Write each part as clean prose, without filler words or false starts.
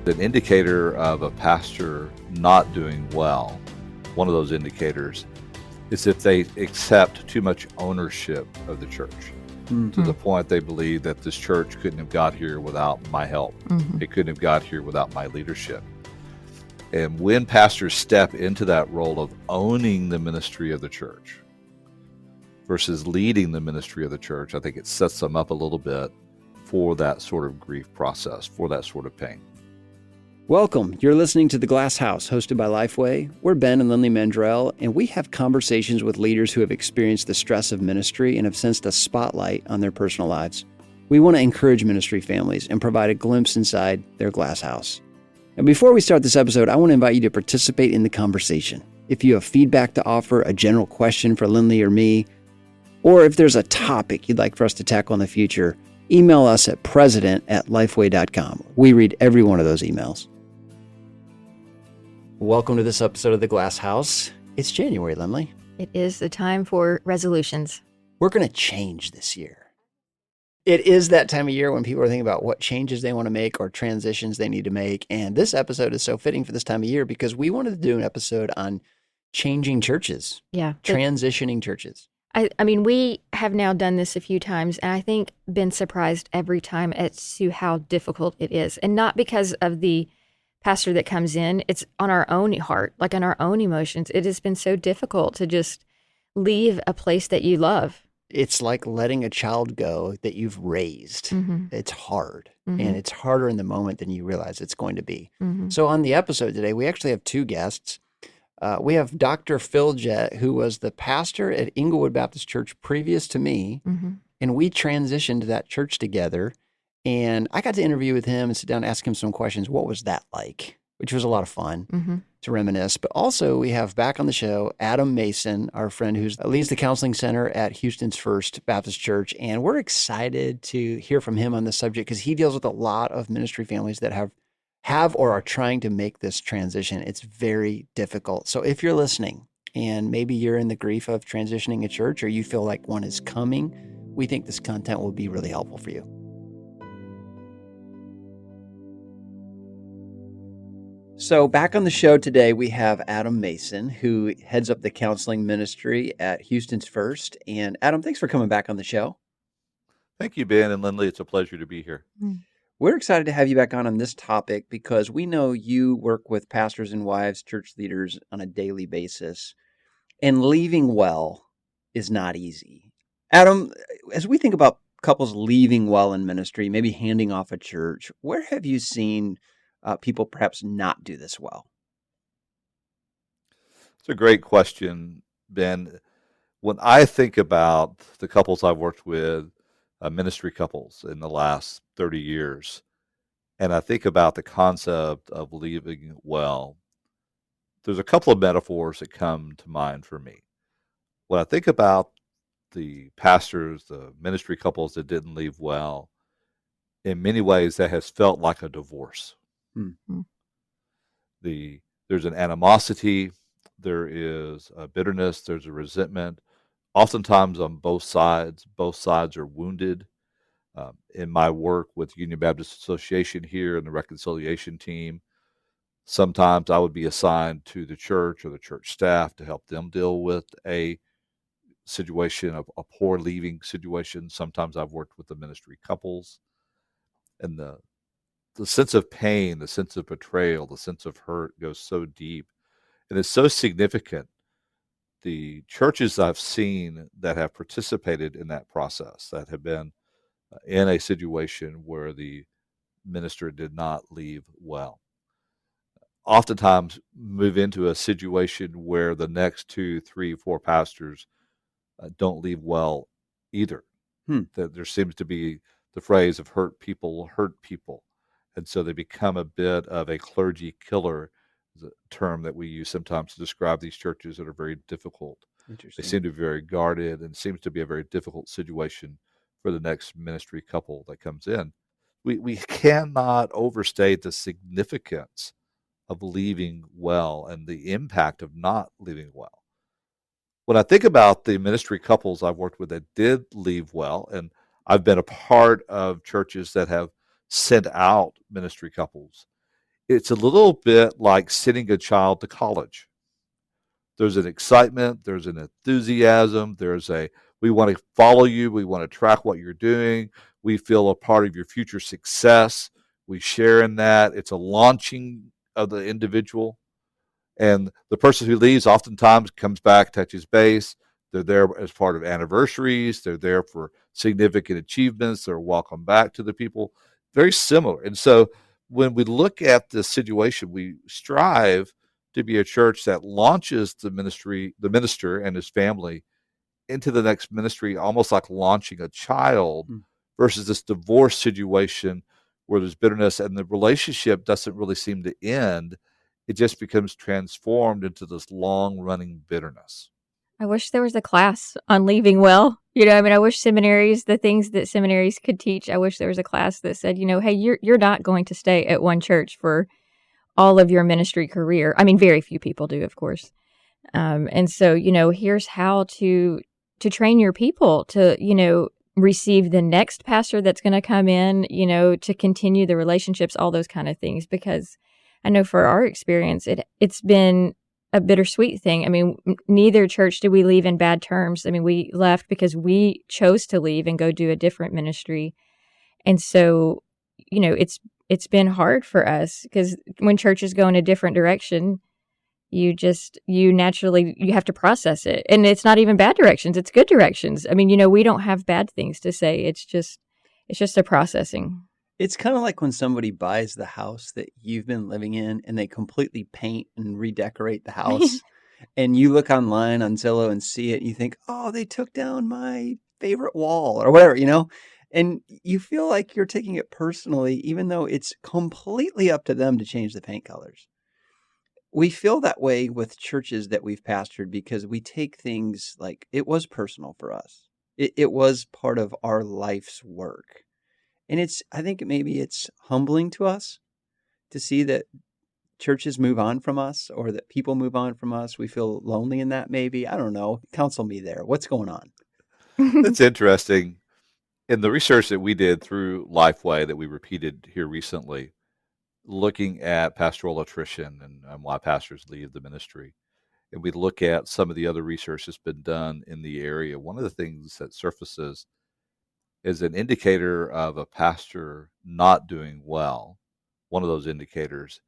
An indicator of a pastor not doing well, one of those indicators, is if they accept too much ownership of the church to the point they believe that this church couldn't have got here without my help. It couldn't have got here without my leadership. And when pastors step into that role of owning the ministry of the church versus leading the ministry of the church, I think it sets them up a little bit for that sort of grief process, for that sort of pain. Welcome. You're listening to The Glass House, hosted by Lifeway. We're Ben and Lindley Mandrell, and we have conversations with leaders who have experienced the stress of ministry and have sensed a spotlight on their personal lives. We want to encourage ministry families and provide a glimpse inside their glass house. And before we start this episode, I want to invite you to participate in the conversation. If you have feedback to offer, a general question for Lindley or me, or if there's a topic you'd like for us to tackle in the future, email us at president@lifeway.com. We read every one of those emails. Welcome to this episode of The Glass House. It's January, Lindley. It is the time for resolutions. We're going to change this year. It is that time of year when people are thinking about what changes they want to make or transitions they need to make. And this episode is so fitting for this time of year because we wanted to do an episode on changing churches. Yeah. Transitioning churches. I mean, we have now done this a few times, and I think been surprised every time as to how difficult it is. And not because of the pastor that comes in, it's on our own heart, like on our own emotions. It has been so difficult to just leave a place that you love. It's like letting a child go that you've raised. Mm-hmm. It's hard, Mm-hmm. and it's harder in the moment than you realize it's going to be. Mm-hmm. So on the episode today, we actually have two guests. We have Dr. Phil Jett, who was the pastor at Inglewood Baptist Church previous to me, Mm-hmm. and we transitioned to that church together. And I got to interview with him and sit down and ask him some questions. What was that like? Which was a lot of fun Mm-hmm. to reminisce. But also we have back on the show, Adam Mason, our friend who leads the counseling center at Houston's First Baptist Church. And we're excited to hear from him on this subject because he deals with a lot of ministry families that have or are trying to make this transition. It's very difficult. So if you're listening and maybe you're in the grief of transitioning a church or you feel like one is coming, we think this content will be really helpful for you. So back on the show today, we have Adam Mason, who heads up the counseling ministry at Houston's First. And Adam, thanks for coming back on the show. Thank you, Ben and Lindley. It's a pleasure to be here. We're excited to have you back on this topic because we know you work with pastors and wives, church leaders on a daily basis, and leaving well is not easy. Adam, as we think about couples leaving well in ministry, maybe handing off a church, where have you seen people perhaps not do this well? It's a great question, Ben. When I think about the couples I've worked with, ministry couples in the last 30 years, and I think about the concept of leaving well, there's a couple of metaphors that come to mind for me. When I think about the pastors, the ministry couples that didn't leave well, in many ways that has felt like a divorce. Mm-hmm. There's an animosity, there is a bitterness, there's a resentment. Oftentimes on both sides are wounded. In my work with Union Baptist Association here and the reconciliation team, sometimes I would be assigned to the church or the church staff to help them deal with a situation, a poor leaving situation. Sometimes I've worked with the ministry couples, and the sense of pain, the sense of betrayal, the sense of hurt goes so deep, and it's so significant. The churches I've seen that have participated in that process, that have been in a situation where the minister did not leave well, oftentimes move into a situation where the next 2, 3, 4 pastors don't leave well either. That there seems to be the phrase of hurt people hurt people. And so they become a bit of a clergy killer, is a term that we use sometimes to describe these churches that are very difficult. They seem to be very guarded, and it seems to be a very difficult situation for the next ministry couple that comes in. We cannot overstate the significance of leaving well and the impact of not leaving well. When I think about the ministry couples I've worked with that did leave well, and I've been a part of churches that have sent out ministry couples, it's a little bit like sending a child to college. There's an excitement, there's an enthusiasm, we want to follow you, we want to track what you're doing, we feel a part of your future success, we share in that. It's a launching of the individual. And the person who leaves oftentimes comes back, touches base. They're there as part of anniversaries. They're there for significant achievements. They're welcome back to the people. Very similar. And so when we look at this situation, we strive to be a church that launches the minister and his family into the next ministry, almost like launching a child versus this divorce situation where there's bitterness and the relationship doesn't really seem to end. It just becomes transformed into this long running bitterness. I wish there was a class on leaving well. I mean, I wish seminaries, the things that seminaries could teach, I wish there was a class that said, hey, you're not going to stay at one church for all of your ministry career. I mean, very few people do, of course. And so, here's how to train your people to, receive the next pastor that's going to come in, to continue the relationships, all those kind of things. Because I know for our experience, it's been a bittersweet thing. I mean, neither church did we leave in bad terms. I mean, we left because we chose to leave and go do a different ministry. And so, it's been hard for us because when churches go in a different direction, you naturally have to process it. And it's not even bad directions. It's good directions. I mean, we don't have bad things to say. It's just a processing. It's kind of like when somebody buys the house that you've been living in and they completely paint and redecorate the house. And you look online on Zillow and see it. And you think, oh, they took down my favorite wall or whatever, And you feel like you're taking it personally, even though it's completely up to them to change the paint colors. We feel that way with churches that we've pastored because we take things like it was personal for us. It was part of our life's work. And I think maybe it's humbling to us to see that churches move on from us or that people move on from us. We feel lonely in that maybe. I don't know. Counsel me there. What's going on? That's interesting. In the research that we did through Lifeway that we repeated here recently, looking at pastoral attrition and why pastors leave the ministry, and we look at some of the other research that's been done in the area, one of the things that surfaces is an indicator of a pastor not doing well. One of those indicators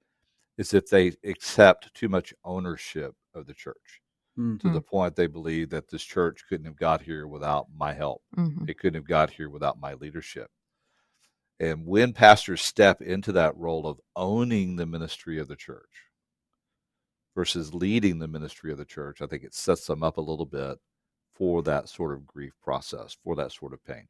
is if they accept too much ownership of the church to the point they believe that this church couldn't have got here without my help. It couldn't have got here without my leadership. And when pastors step into that role of owning the ministry of the church versus leading the ministry of the church, I think it sets them up a little bit for that sort of grief process, for that sort of pain.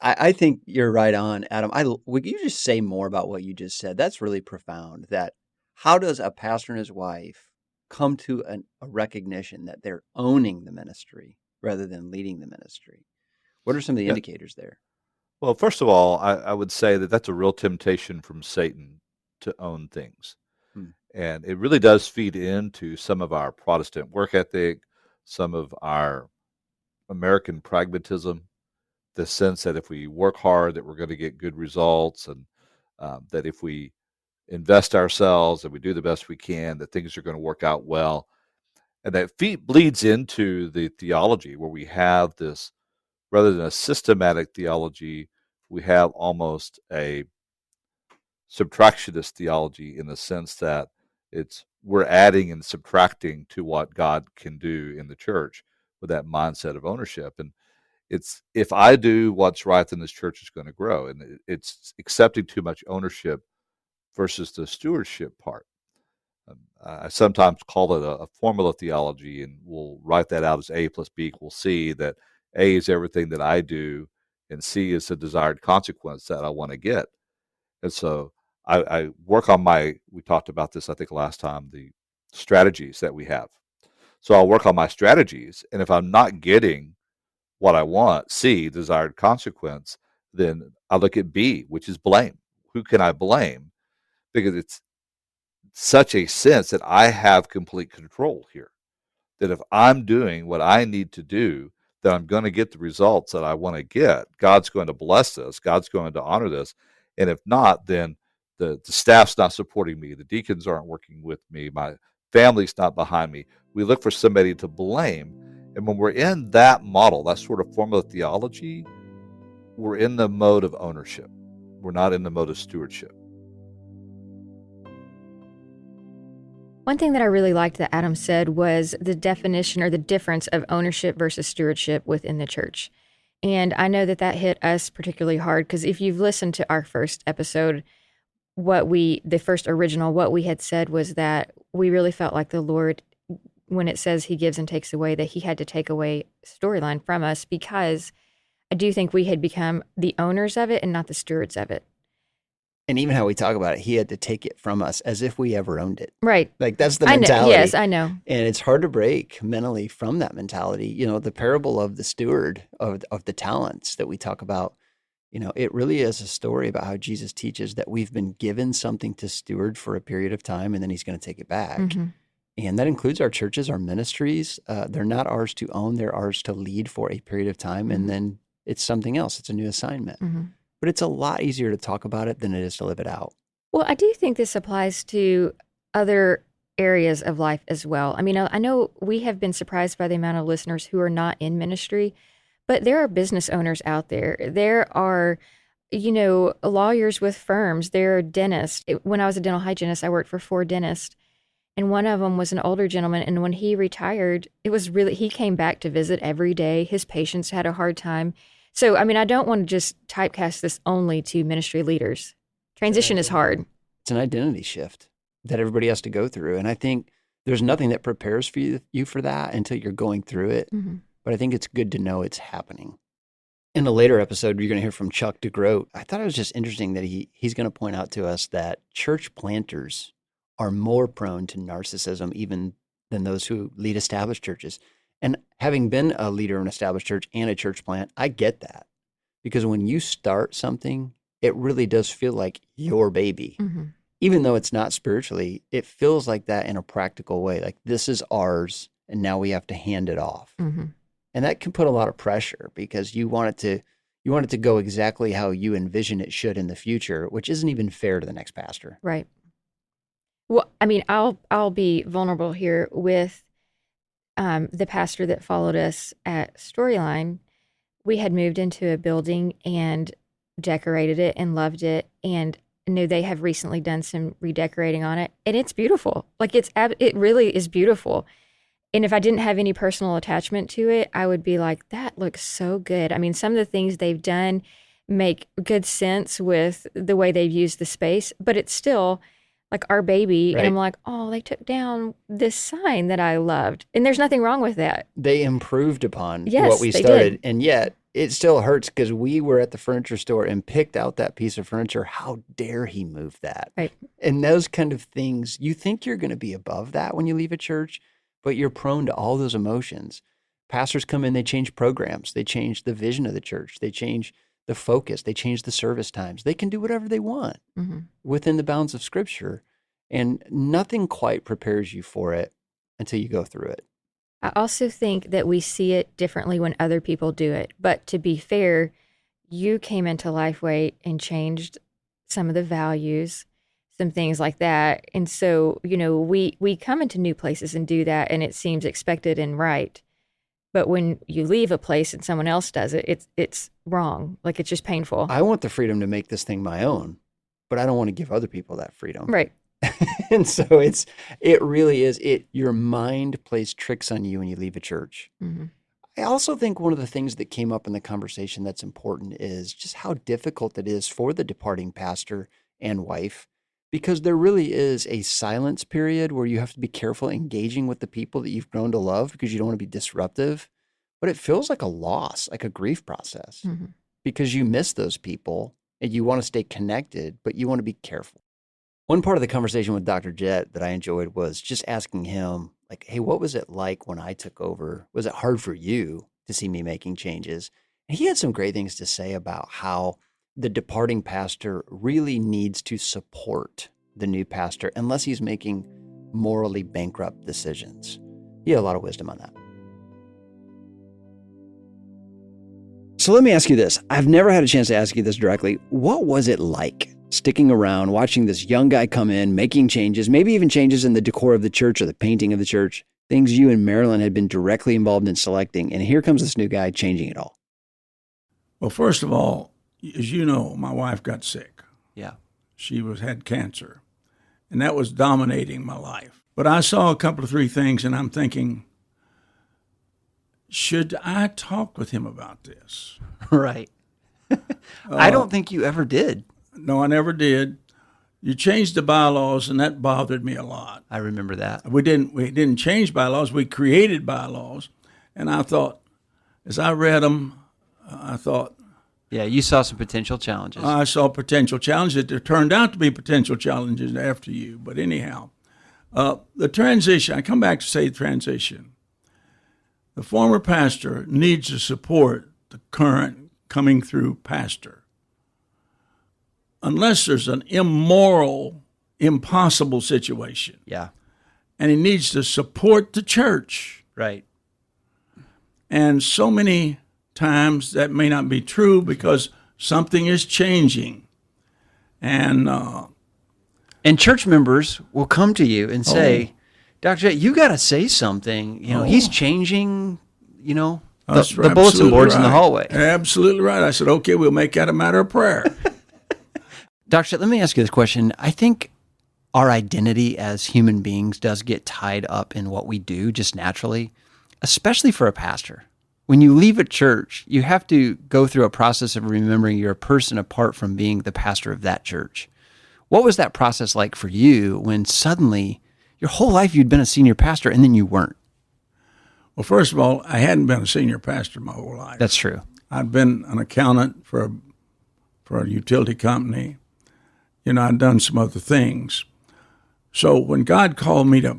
I think you're right on, Adam. Would you just say more about what you just said? That's really profound. That how does a pastor and his wife come to a recognition that they're owning the ministry rather than leading the ministry? What are some of the indicators there? Well, first of all, I would say that that's a real temptation from Satan to own things. And it really does feed into some of our Protestant work ethic, some of our American pragmatism, the sense that if we work hard, that we're going to get good results, and that if we invest ourselves and we do the best we can, that things are going to work out well. And that bleeds into the theology where we have this, rather than a systematic theology, we have almost a subtractionist theology in the sense that we're adding and subtracting to what God can do in the church with that mindset of ownership. And if I do what's right, then this church is going to grow. And it's accepting too much ownership versus the stewardship part. I sometimes call it a formula theology, and we'll write that out as A plus B equals C, that A is everything that I do, and C is the desired consequence that I want to get. And so I work on we talked about this, I think, last time, the strategies that we have. So I'll work on my strategies, and if I'm not getting what I want, C, desired consequence, then I look at B, which is blame. Who can I blame? Because it's such a sense that I have complete control here. That if I'm doing what I need to do, that I'm going to get the results that I want to get. God's going to bless this. God's going to honor this. And if not, then the staff's not supporting me, the deacons aren't working with me, my family's not behind me. We look for somebody to blame. And when we're in that model, that sort of formula theology, we're in the mode of ownership. We're not in the mode of stewardship. One thing that I really liked that Adam said was the definition or the difference of ownership versus stewardship within the church. And I know that hit us particularly hard because if you've listened to our first episode, what we had said was that we really felt like the Lord, when it says he gives and takes away, that he had to take away storyline from us, because I do think we had become the owners of it and not the stewards of it. And even how we talk about it, he had to take it from us as if we ever owned it. Right. Like that's the I know. mentality. Yes, I know. And it's hard to break mentally from that mentality. You know, the parable of the steward of the talents that we talk about, you know, it really is a story about how Jesus teaches that we've been given something to steward for a period of time, and then he's going to take it back. Mm-hmm. And that includes our churches, our ministries. They're not ours to own. They're ours to lead for a period of time. And then it's something else. It's a new assignment. Mm-hmm. But it's a lot easier to talk about it than it is to live it out. Well, I do think this applies to other areas of life as well. I mean, I know we have been surprised by the amount of listeners who are not in ministry, but there are business owners out there. There are, you know, lawyers with firms. There are dentists. When I was a dental hygienist, I worked for 4 dentists, and one of them was an older gentleman. And when he retired, he came back to visit every day. His patients had a hard time. So, I mean, I don't want to just typecast this only to ministry leaders. Transition is hard. It's an identity shift that everybody has to go through. And I think there's nothing that prepares for you for that until you're going through it. Mm-hmm. But I think it's good to know it's happening. In a later episode, you're going to hear from Chuck DeGroat. I thought it was just interesting that he's going to point out to us that church planters are more prone to narcissism even than those who lead established churches. And having been a leader in an established church and a church plant, I get that. Because when you start something, it really does feel like your baby. Mm-hmm. Even though it's not spiritually, it feels like that in a practical way. Like this is ours and now we have to hand it off. Mm-hmm. And that can put a lot of pressure because you want it to go exactly how you envision it should in the future, which isn't even fair to the next pastor. Right. Well, I mean, I'll be vulnerable here with the pastor that followed us at Storyline. We had moved into a building and decorated it and loved it, and knew they have recently done some redecorating on it, and it's beautiful. Like it really is beautiful. And if I didn't have any personal attachment to it, I would be like, that looks so good. I mean, some of the things they've done make good sense with the way they've used the space, but it's still like our baby. Right. And I'm like, oh, they took down this sign that I loved. And there's nothing wrong with that. They improved upon Yes, what we they started. did. And yet it still hurts because we were at the furniture store and picked out that piece of furniture. How dare he move that? Right. And those kind of things, you think you're going to be above that when you leave a church, but you're prone to all those emotions. Pastors come in, they change programs. They change the vision of the church. They change the focus. They change the service times. They can do whatever they want Mm-hmm. within the bounds of Scripture. And nothing quite prepares you for it until you go through it. I also think that we see it differently when other people do it. But to be fair, you came into Lifeway and changed some of the values, some things like that. And so, you know, we come into new places and do that, and it seems expected and right. But when you leave a place and someone else does it, it's wrong. Like, it's just painful. I want the freedom to make this thing my own, but I don't want to give other people that freedom. Right. And so it really is, your mind plays tricks on you when you leave a church. Mm-hmm. I also think one of the things that came up in the conversation that's important is just how difficult it is for the departing pastor and wife, because there really is a silence period where you have to be careful engaging with the people that you've grown to love because you don't want to be disruptive. But it feels like a loss, like a grief process, Mm-hmm. because you miss those people and you want to stay connected, but you want to be careful. One part of the conversation with Dr. Jett that I enjoyed was just asking him, like, hey, what was it like when I took over? Was it hard for you to see me making changes? And he had some great things to say about how the departing pastor really needs to support the new pastor unless he's making morally bankrupt decisions. He had a lot of wisdom on that. So let me ask you this. I've never had a chance to ask you this directly. What was it like sticking around, watching this young guy come in, making changes, maybe even changes in the decor of the church or the painting of the church, things you and Marilyn had been directly involved in selecting. And here comes this new guy changing it all. Well, first of all, as you know, my wife got sick. Yeah. She had cancer, and that was dominating my life. But I saw a couple of 3 things, and I'm thinking, should I talk with him about this? Right. I don't think you ever did. No, I never did. You changed the bylaws, and that bothered me a lot. I remember that. We didn't change bylaws. We created bylaws, and I thought, as I read them, I thought, Yeah, you saw some potential challenges. I saw potential challenges. There turned out to be potential challenges after you. But anyhow, the transition, I come back to say transition. The former pastor needs to support the current coming through pastor. Unless there's an immoral, impossible situation. Yeah, And he needs to support the church. right. And so many times that may not be true because something is changing. And church members will come to you and say, Dr. J, you got to say something. You know, he's changing, the bulletin boards in the hallway. Absolutely right. I said, okay, we'll make that a matter of prayer. Dr. J, let me ask you this question. I think our identity as human beings does get tied up in what we do just naturally, especially for a pastor. When you leave a church, you have to go through a process of remembering you're a person apart from being the pastor of that church. What was that process like for you when suddenly your whole life you'd been a senior pastor and then you weren't? Well, first of all, I hadn't been a senior pastor my whole life. That's true. I'd been an accountant for a utility company. I'd done some other things. So when God called me to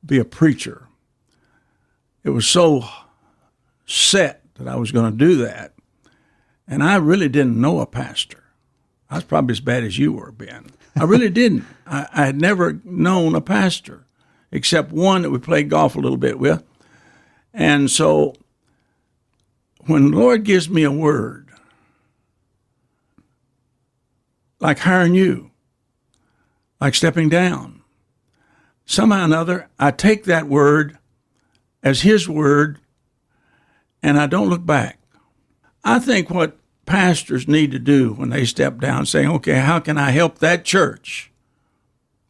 be a preacher, it was so set that I was going to do that. And I really didn't know a pastor. I was probably as bad as you were, Ben. I really didn't. I had never known a pastor, except one that we played golf a little bit with. And so when the Lord gives me a word, like hiring you, like stepping down, somehow or another, I take that word as his word, and I don't look back. I think what pastors need to do when they step down, saying, okay, how can I help that church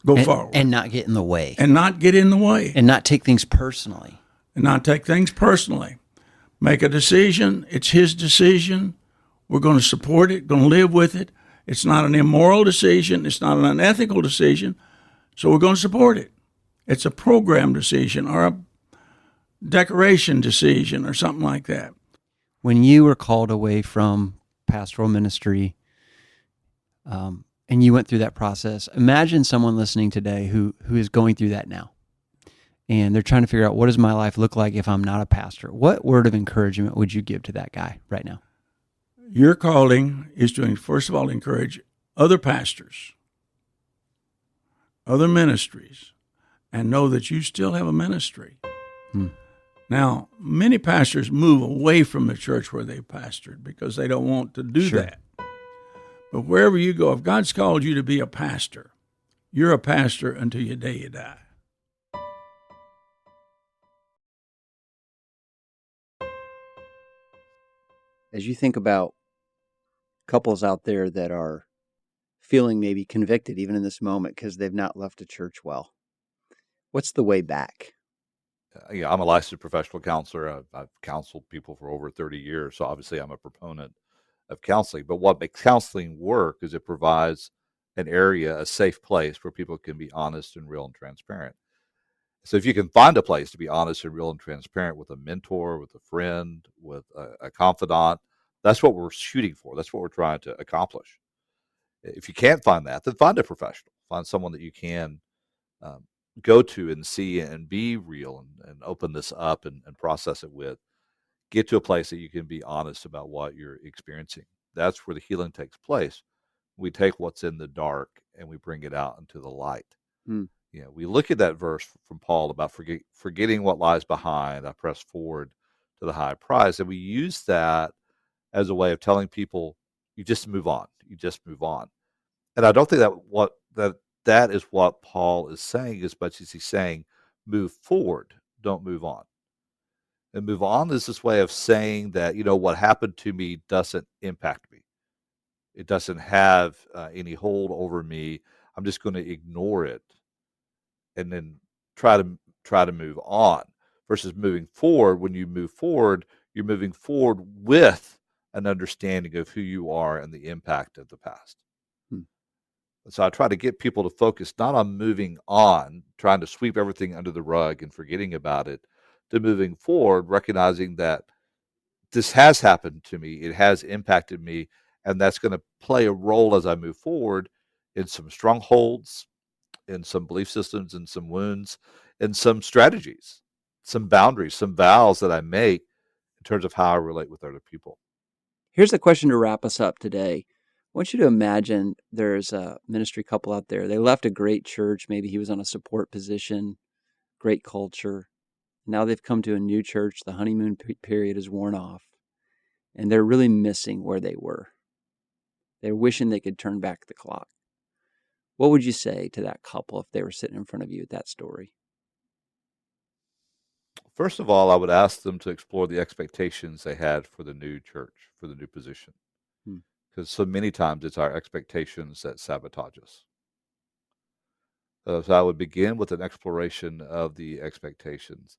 go forward? And not get in the way. And not get in the way. And not take things personally. And not take things personally. Make a decision. It's his decision. We're going to support it, going to live with it. It's not an immoral decision. It's not an unethical decision. So we're going to support it. It's a program decision or a decoration decision or something like that. When you were called away from pastoral ministry and you went through that process, imagine someone listening today who is going through that now. And they're trying to figure out, what does my life look like if I'm not a pastor? What word of encouragement would you give to that guy right now? Your calling is to, first of all, encourage other pastors, other ministries, and know that you still have a ministry. Now, many pastors move away from the church where they pastored because they don't want to do that. But wherever you go, if God's called you to be a pastor, you're a pastor until your day you die. As you think about couples out there that are feeling maybe convicted even in this moment because they've not left a church well, what's the way back? I'm a licensed professional counselor. I've counseled people for over 30 years, so obviously I'm a proponent of counseling. But what makes counseling work is it provides an area, a safe place where people can be honest and real and transparent. So if you can find a place to be honest and real and transparent with a mentor, with a friend, with a confidant, that's what we're shooting for. That's what we're trying to accomplish. If you can't find that, then find a professional. Find someone that you can go to and see and be real and open this up and process it with. Get to a place that you can be honest about what you're experiencing. That's where the healing takes place. We take what's in the dark and we bring it out into the light. We look at that verse from Paul about forgetting what lies behind. I press forward to the high prize. And we use that as a way of telling people, you just move on. You just move on. And I don't think that is what Paul is saying as much as he's saying move forward, don't move on. And move on is this way of saying that, what happened to me doesn't impact me. It doesn't have any hold over me. I'm just going to ignore it and then try to move on. Versus moving forward. When you move forward, you're moving forward with an understanding of who you are and the impact of the past. So I try to get people to focus not on moving on, trying to sweep everything under the rug and forgetting about it, to moving forward, recognizing that this has happened to me, it has impacted me, and that's going to play a role as I move forward in some strongholds, in some belief systems, in some wounds, in some strategies, some boundaries, some vows that I make in terms of how I relate with other people. Here's the question to wrap us up today. I want you to imagine there's a ministry couple out there. They left a great church. Maybe he was on a support position, great culture. Now they've come to a new church. The honeymoon period is worn off, and they're really missing where they were. They're wishing they could turn back the clock. What would you say to that couple if they were sitting in front of you at that story? First of all, I would ask them to explore the expectations they had for the new church, for the new position. Because so many times it's our expectations that sabotage us. So I would begin with an exploration of the expectations.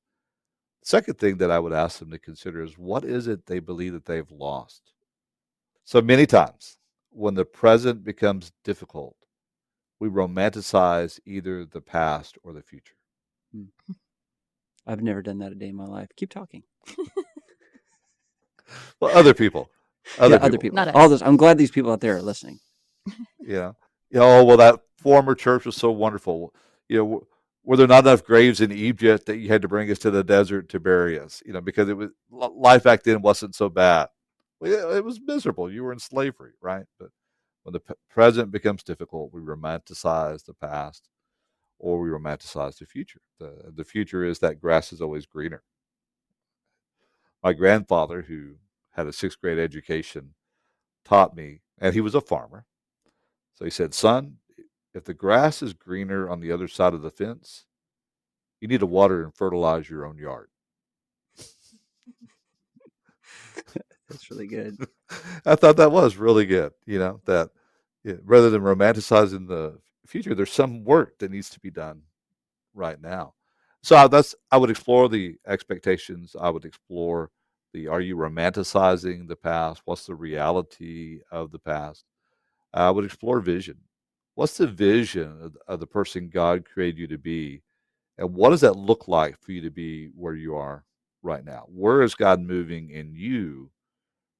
Second thing that I would ask them to consider is what is it they believe that they've lost? So many times when the present becomes difficult, we romanticize either the past or the future. I've never done that a day in my life. Keep talking. Well, other people. Other people. Not us. All this. I'm glad these people out there are listening. Well, that former church was so wonderful. Were there not enough graves in Egypt that you had to bring us to the desert to bury us? Because it was life back then wasn't so bad. It was miserable. You were in slavery, right? But when the present becomes difficult, we romanticize the past, or we romanticize the future. The future is that grass is always greener. My grandfather, who had a 6th grade education, taught me, and he was a farmer. So he said, son, if the grass is greener on the other side of the fence, you need to water and fertilize your own yard. That's really good. I thought that was really good. That rather than romanticizing the future, there's some work that needs to be done right now. So I would explore the expectations. I would explore are you romanticizing the past? What's the reality of the past? I would explore vision. What's the vision of the person God created you to be? And what does that look like for you to be where you are right now? Where is God moving in you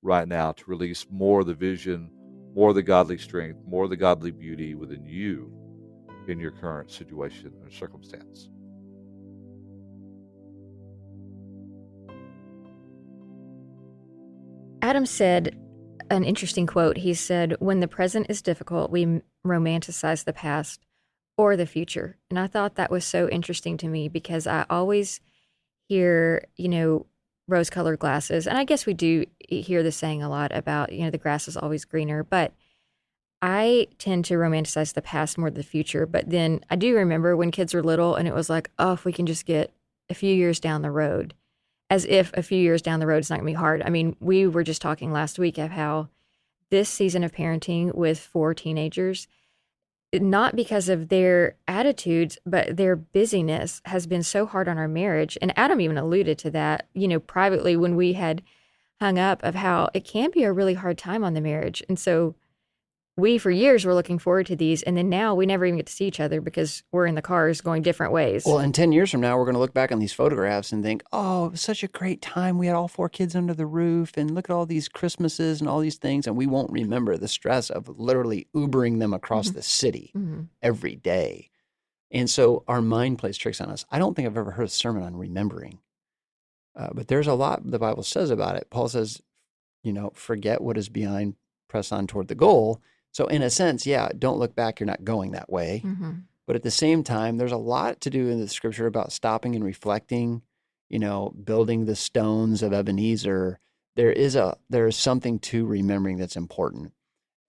right now to release more of the vision, more of the godly strength, more of the godly beauty within you in your current situation or circumstance? Adam said an interesting quote. He said, when the present is difficult, we romanticize the past or the future. And I thought that was so interesting to me because I always hear, rose-colored glasses. And I guess we do hear the saying a lot about, the grass is always greener. But I tend to romanticize the past more than the future. But then I do remember when kids were little and it was like, oh, if we can just get a few years down the road. As if a few years down the road is not going to be hard. I mean, we were just talking last week of how this season of parenting with 4 teenagers, not because of their attitudes, but their busyness has been so hard on our marriage. And Adam even alluded to that, privately when we had hung up, of how it can be a really hard time on the marriage. And so we, for years, were looking forward to these. And then now we never even get to see each other because we're in the cars going different ways. Well, and 10 years from now, we're going to look back on these photographs and think, oh, it was such a great time. We had all 4 kids under the roof and look at all these Christmases and all these things. And we won't remember the stress of literally Ubering them across the city every day. And so our mind plays tricks on us. I don't think I've ever heard a sermon on remembering. But there's a lot the Bible says about it. Paul says, forget what is behind, press on toward the goal. So in a sense, don't look back. You're not going that way. But at the same time, there's a lot to do in the scripture about stopping and reflecting, building the stones of Ebenezer. There is something to remembering that's important.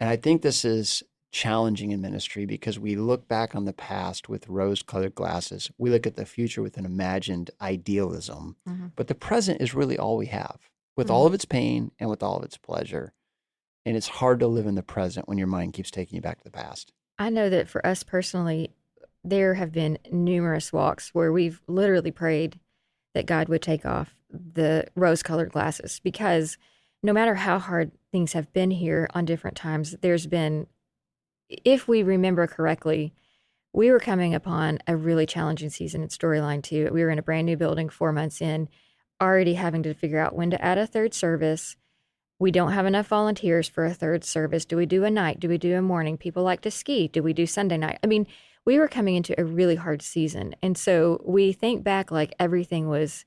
And I think this is challenging in ministry because we look back on the past with rose-colored glasses. We look at the future with an imagined idealism, but the present is really all we have, with all of its pain and with all of its pleasure. And it's hard to live in the present when your mind keeps taking you back to the past. I know that for us personally, there have been numerous walks where we've literally prayed that God would take off the rose-colored glasses, because no matter how hard things have been here on different times, there's been, if we remember correctly, we were coming upon a really challenging season at Storyline 2. We were in a brand new building 4 months in, already having to figure out when to add a third service. We don't have enough volunteers for a third service. Do we do a night? Do we do a morning? People like to ski. Do we do Sunday night? I mean, we were coming into a really hard season. And so we think back like everything was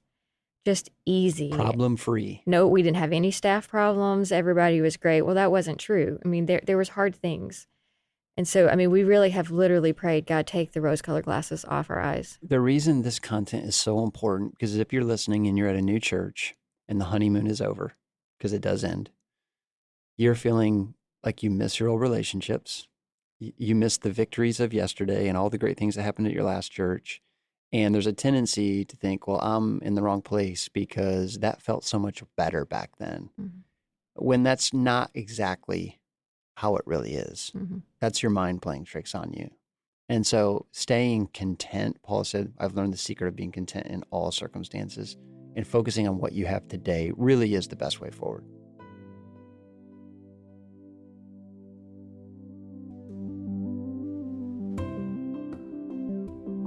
just easy. Problem free. No, we didn't have any staff problems. Everybody was great. Well, that wasn't true. I mean, there was hard things. And so, I mean, we really have literally prayed, God, take the rose-colored glasses off our eyes. The reason this content is so important, because if you're listening and you're at a new church and the honeymoon is over, because it does end, you're feeling like you miss your old relationships. You miss the victories of yesterday and all the great things that happened at your last church. And there's a tendency to think, well, I'm in the wrong place because that felt so much better back then. When that's not exactly how it really is. That's your mind playing tricks on you. And so staying content, Paul said, I've learned the secret of being content in all circumstances, and focusing on what you have today really is the best way forward.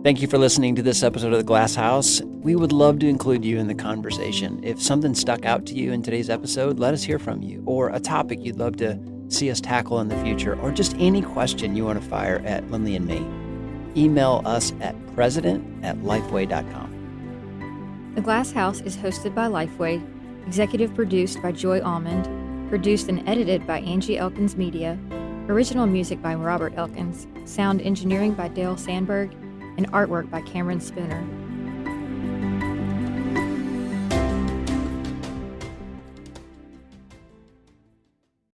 Thank you for listening to this episode of The Glass House. We would love to include you in the conversation. If something stuck out to you in today's episode, let us hear from you, or a topic you'd love to see us tackle in the future, or just any question you want to fire at Lindley and me. Email us at president@lifeway.com. The Glass House is hosted by Lifeway, executive produced by Joy Almond, produced and edited by Angie Elkins Media, original music by Robert Elkins, sound engineering by Dale Sandberg, and artwork by Cameron Spooner.